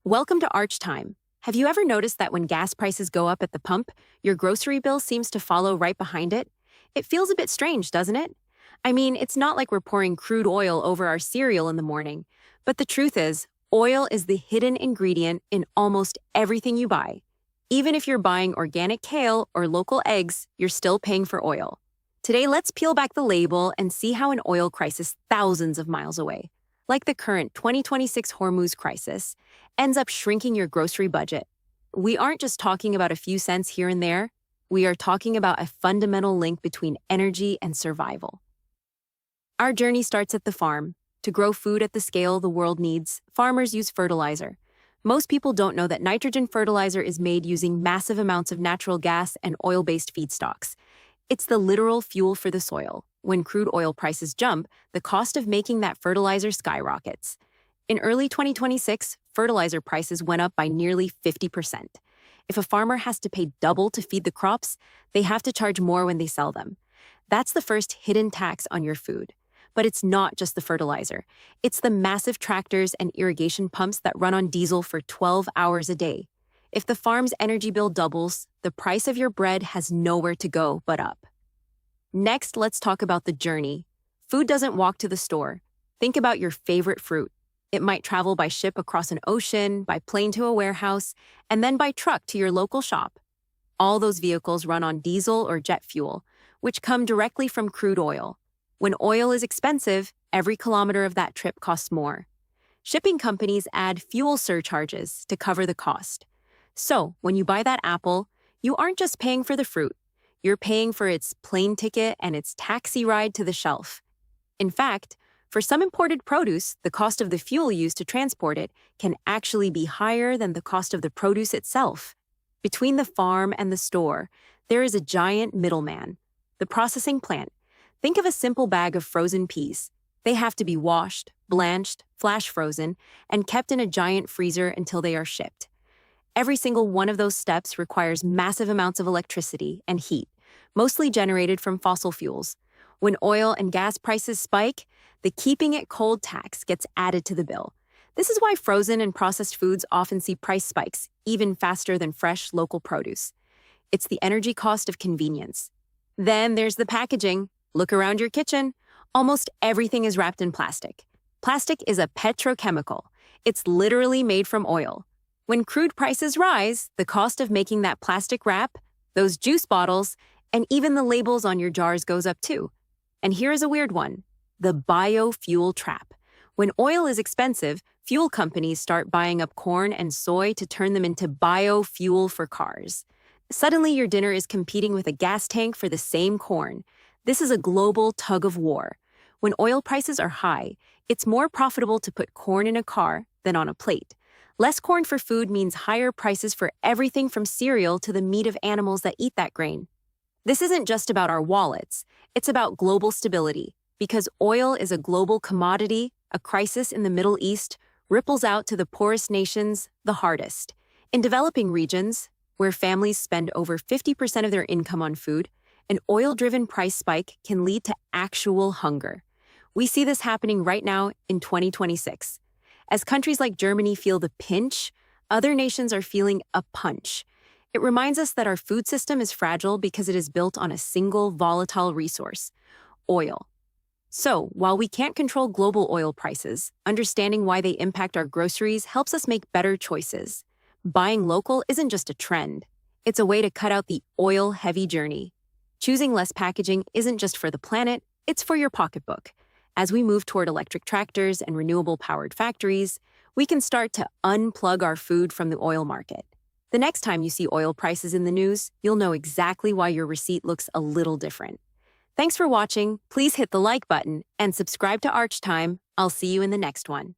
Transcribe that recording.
Welcome to Arch Time. Have you ever noticed that when gas prices go up at the pump, your grocery bill seems to follow right behind it? It feels a bit strange, doesn't it? I mean, it's not like we're pouring crude oil over our cereal in the morning. But the truth is, oil is the hidden ingredient in almost everything you buy. Even if you're buying organic kale or local eggs, you're still paying for oil. Today, let's peel back the label and see how an oil crisis thousands of miles away, like the current 2026 Hormuz crisis, ends up shrinking your grocery budget. We aren't just talking about a few cents here and there. We are talking about a fundamental link between energy and survival. Our journey starts at the farm. To grow food at the scale the world needs, farmers use fertilizer. Most people don't know that nitrogen fertilizer is made using massive amounts of natural gas and oil-based feedstocks. It's the literal fuel for the soil. When crude oil prices jump, the cost of making that fertilizer skyrockets. In early 2026, fertilizer prices went up by nearly 50%. If a farmer has to pay double to feed the crops, they have to charge more when they sell them. That's the first hidden tax on your food. But it's not just the fertilizer. It's the massive tractors and irrigation pumps that run on diesel for 12 hours a day. If the farm's energy bill doubles, the price of your bread has nowhere to go but up. Next, let's talk about the journey. Food doesn't walk to the store. Think about your favorite fruit. It might travel by ship across an ocean, by plane to a warehouse, and then by truck to your local shop. All those vehicles run on diesel or jet fuel, which come directly from crude oil. When oil is expensive, every kilometer of that trip costs more. Shipping companies add fuel surcharges to cover the cost. So, when you buy that apple, you aren't just paying for the fruit. You're paying for its plane ticket and its taxi ride to the shelf. In fact, for some imported produce, the cost of the fuel used to transport it can actually be higher than the cost of the produce itself. Between the farm and the store, there is a giant middleman, the processing plant. Think of a simple bag of frozen peas. They have to be washed, blanched, flash frozen, and kept in a giant freezer until they are shipped. Every single one of those steps requires massive amounts of electricity and heat, mostly generated from fossil fuels. When oil and gas prices spike, the keeping it cold tax gets added to the bill. This is why frozen and processed foods often see price spikes, even faster than fresh, local produce. It's the energy cost of convenience. Then there's the packaging. Look around your kitchen. Almost everything is wrapped in plastic. Plastic is a petrochemical. It's literally made from oil. When crude prices rise, the cost of making that plastic wrap, those juice bottles, and even the labels on your jars goes up too. And here's a weird one, the biofuel trap. When oil is expensive, fuel companies start buying up corn and soy to turn them into biofuel for cars. Suddenly, your dinner is competing with a gas tank for the same corn. This is a global tug of war. When oil prices are high, it's more profitable to put corn in a car than on a plate. Less corn for food means higher prices for everything from cereal to the meat of animals that eat that grain. This isn't just about our wallets, it's about global stability. Because oil is a global commodity, a crisis in the Middle East ripples out to the poorest nations the hardest. In developing regions, where families spend over 50% of their income on food, an oil-driven price spike can lead to actual hunger. We see this happening right now in 2026. As countries like Germany feel the pinch, other nations are feeling a punch. It reminds us that our food system is fragile because it is built on a single volatile resource, oil. So, while we can't control global oil prices, understanding why they impact our groceries helps us make better choices. Buying local isn't just a trend. It's a way to cut out the oil-heavy journey. Choosing less packaging isn't just for the planet, it's for your pocketbook. As we move toward electric tractors and renewable-powered factories, we can start to unplug our food from the oil market. The next time you see oil prices in the news, you'll know exactly why your receipt looks a little different. Thanks for watching. Please hit the like button and subscribe to Arch Time. I'll see you in the next one.